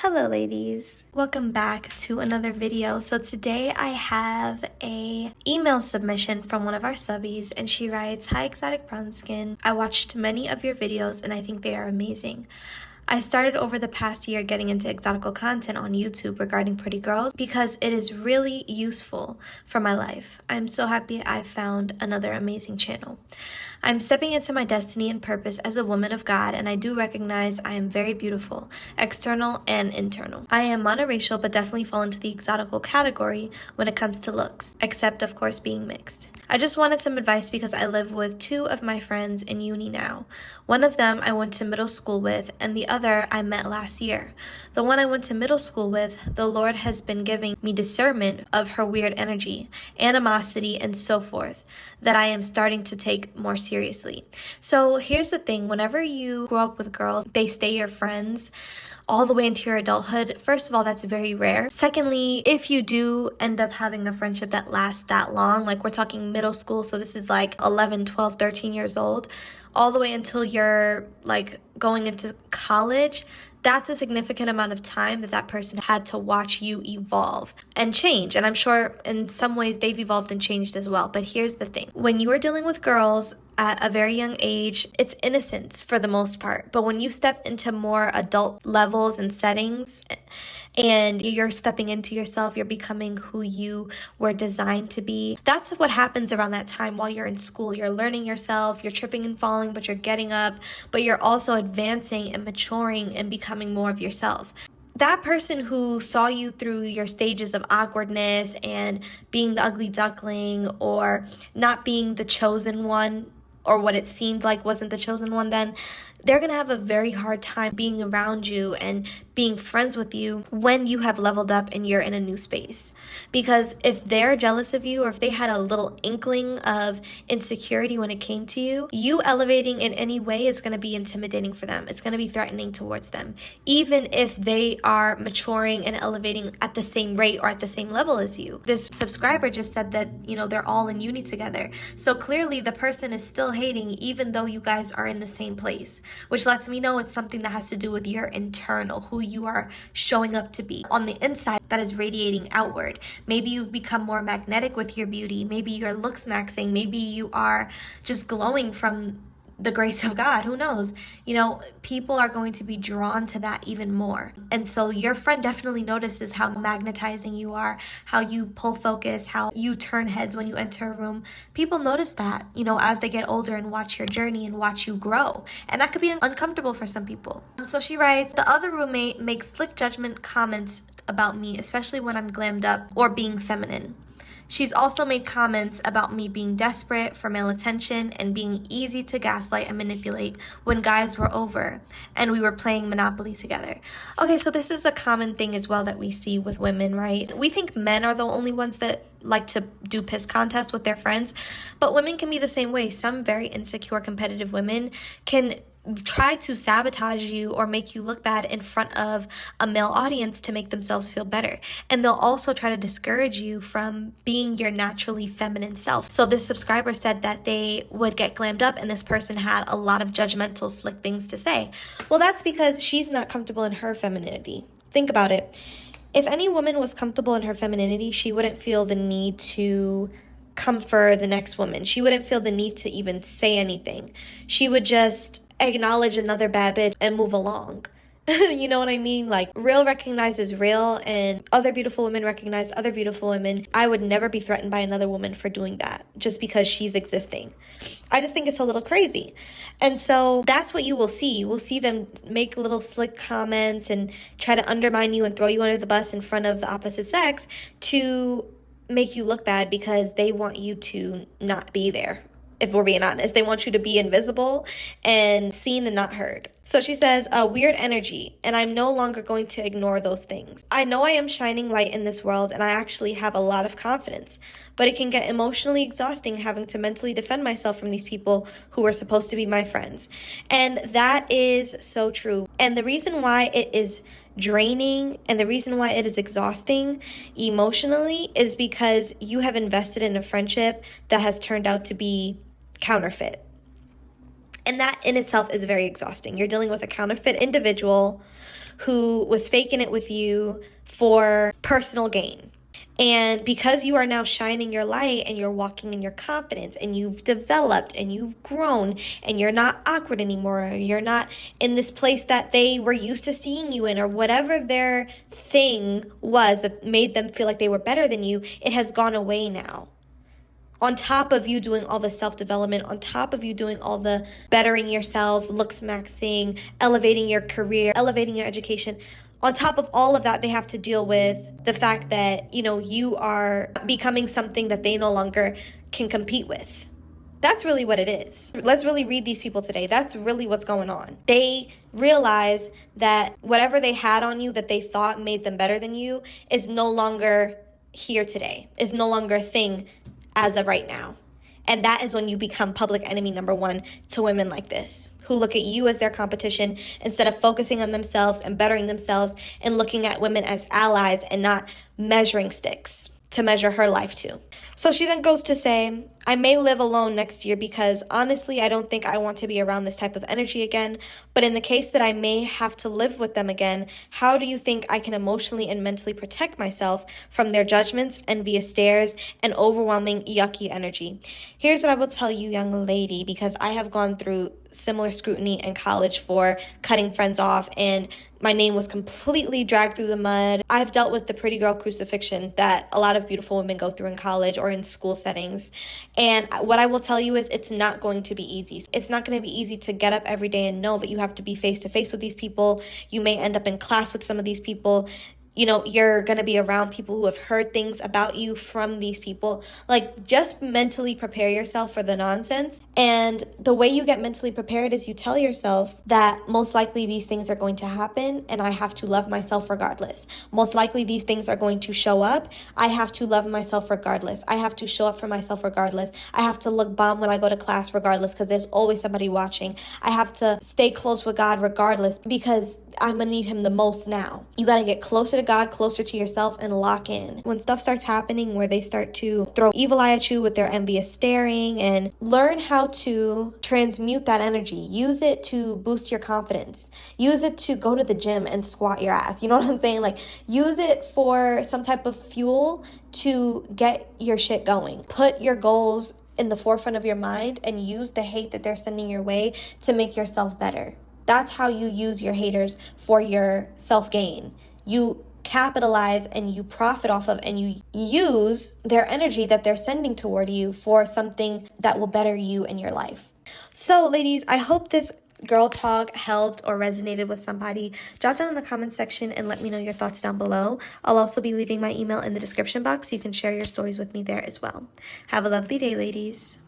Hello ladies, welcome back to another video. So today I have a email submission from one of our subbies, and she writes, "Hi Exotic Brown Skin, I watched many of your videos and I think they are amazing. I started over the past year getting into exotical content on YouTube regarding pretty girls because it is really useful for my life. I'm so happy I found another amazing channel. I'm stepping into my destiny and purpose as a woman of God, and I do recognize I am very beautiful, external and internal. I am monoracial but definitely fall into the exotical category when it comes to looks, except of course being mixed. I just wanted some advice because I live with two of my friends in uni now. One of them I went to middle school with, and the other I met last year. The one I went to middle school with, the Lord has been giving me discernment of her weird energy, animosity, and so forth, that I am starting to take more seriously. So here's the thing, whenever you grow up with girls, they stay your friends all the way into your adulthood. First of all, that's very rare. Secondly, if you do end up having a friendship that lasts that long, like we're talking middle school, so this is like 11, 12, 13 years old, all the way until you're like going into college, that's a significant amount of time that person had to watch you evolve and change. And I'm sure in some ways they've evolved and changed as well. But here's the thing. When you are dealing with girls at a very young age, it's innocence for the most part. But when you step into more adult levels and settings, and you're stepping into yourself, you're becoming who you were designed to be. That's what happens around that time while you're in school. You're learning yourself, you're tripping and falling, but you're getting up, but you're also advancing and maturing and becoming more of yourself. That person who saw you through your stages of awkwardness and being the ugly duckling or not being the chosen one, or what it seemed like wasn't the chosen one then, they're going to have a very hard time being around you and being friends with you when you have leveled up and you're in a new space. Because if they're jealous of you, or if they had a little inkling of insecurity when it came to you, you elevating in any way is going to be intimidating for them. It's going to be threatening towards them, even if they are maturing and elevating at the same rate or at the same level as you. This subscriber just said that, they're all in uni together. So clearly the person is still hating even though you guys are in the same place, which lets me know it's something that has to do with your internal, who you are showing up to be on the inside that is radiating outward. Maybe you've become more magnetic with your beauty. Maybe your looks maxing. Maybe you are just glowing from the grace of God. Who knows? People are going to be drawn to that even more. And so your friend definitely notices how magnetizing you are, how you pull focus, how you turn heads when you enter a room. People notice that, as they get older and watch your journey and watch you grow. And that could be uncomfortable for some people. So she writes, "The other roommate makes slick judgment comments about me, especially when I'm glammed up or being feminine. She's also made comments about me being desperate for male attention and being easy to gaslight and manipulate when guys were over and we were playing Monopoly together." Okay, so this is a common thing as well that we see with women, right? We think men are the only ones that like to do piss contests with their friends, but women can be the same way. Some very insecure, competitive women can try to sabotage you or make you look bad in front of a male audience to make themselves feel better. And they'll also try to discourage you from being your naturally feminine self. So this subscriber said that they would get glammed up and this person had a lot of judgmental, slick things to say. Well, that's because she's not comfortable in her femininity. Think about it. If any woman was comfortable in her femininity, she wouldn't feel the need to come for the next woman. She wouldn't feel the need to even say anything. She would just acknowledge another bad bitch and move along. You know what I mean? Like, real recognizes real, and other beautiful women recognize other beautiful women. I would never be threatened by another woman for doing that just because she's existing. I just think it's a little crazy. And so that's what you will see. You will see them make little slick comments and try to undermine you and throw you under the bus in front of the opposite sex to make you look bad because they want you to not be there. If we're being honest, they want you to be invisible and seen and not heard. So she says, "A weird energy, and I'm no longer going to ignore those things. I know I am shining light in this world, and I actually have a lot of confidence, but it can get emotionally exhausting having to mentally defend myself from these people who were supposed to be my friends." And that is so true. And the reason why it is draining and the reason why it is exhausting emotionally is because you have invested in a friendship that has turned out to be counterfeit. And that in itself is very exhausting. You're dealing with a counterfeit individual who was faking it with you for personal gain. And because you are now shining your light and you're walking in your confidence and you've developed and you've grown and you're not awkward anymore, or you're not in this place that they were used to seeing you in, or whatever their thing was that made them feel like they were better than you, it has gone away now. On top of you doing all the self-development, on top of you doing all the bettering yourself, looks maxing, elevating your career, elevating your education, on top of all of that, they have to deal with the fact that, you are becoming something that they no longer can compete with. That's really what it is. Let's really read these people today. That's really what's going on. They realize that whatever they had on you that they thought made them better than you is no longer here today, is no longer a thing as of right now. And that is when you become public enemy number one to women like this, who look at you as their competition instead of focusing on themselves and bettering themselves and looking at women as allies and not measuring sticks to measure her life to. So she then goes to say, I may live alone next year because honestly, I don't think I want to be around this type of energy again. But in the case that I may have to live with them again, how do you think I can emotionally and mentally protect myself from their judgments, envious stares, and overwhelming yucky energy? Here's what I will tell you, young lady, because I have gone through similar scrutiny in college for cutting friends off, and my name was completely dragged through the mud. I've dealt with the pretty girl crucifixion that a lot of beautiful women go through in college or in school settings. And what I will tell you is it's not going to be easy. It's not going to be easy to get up every day and know that you have to be face to face with these people. You may end up in class with some of these people. You're going to be around people who have heard things about you from these people. Just mentally prepare yourself for the nonsense. And the way you get mentally prepared is you tell yourself that most likely these things are going to happen and I have to love myself regardless. Most likely these things are going to show up. I have to love myself regardless. I have to show up for myself regardless. I have to look bomb when I go to class regardless because there's always somebody watching. I have to stay close with God regardless because I'm going to need him the most now. You got to get closer to God, closer to yourself, and lock in. When stuff starts happening where they start to throw evil eye at you with their envious staring, and learn how to transmute that energy. Use it to boost your confidence. Use it to go to the gym and squat your ass. You know what I'm saying? Use it for some type of fuel to get your shit going. Put your goals in the forefront of your mind and use the hate that they're sending your way to make yourself better. That's how you use your haters for your self-gain. You capitalize and you profit off of and you use their energy that they're sending toward you for something that will better you in your life. So, ladies, I hope this girl talk helped or resonated with somebody. Drop down in the comment section and let me know your thoughts down below. I'll also be leaving my email in the description box so you can share your stories with me there as well. Have a lovely day, ladies.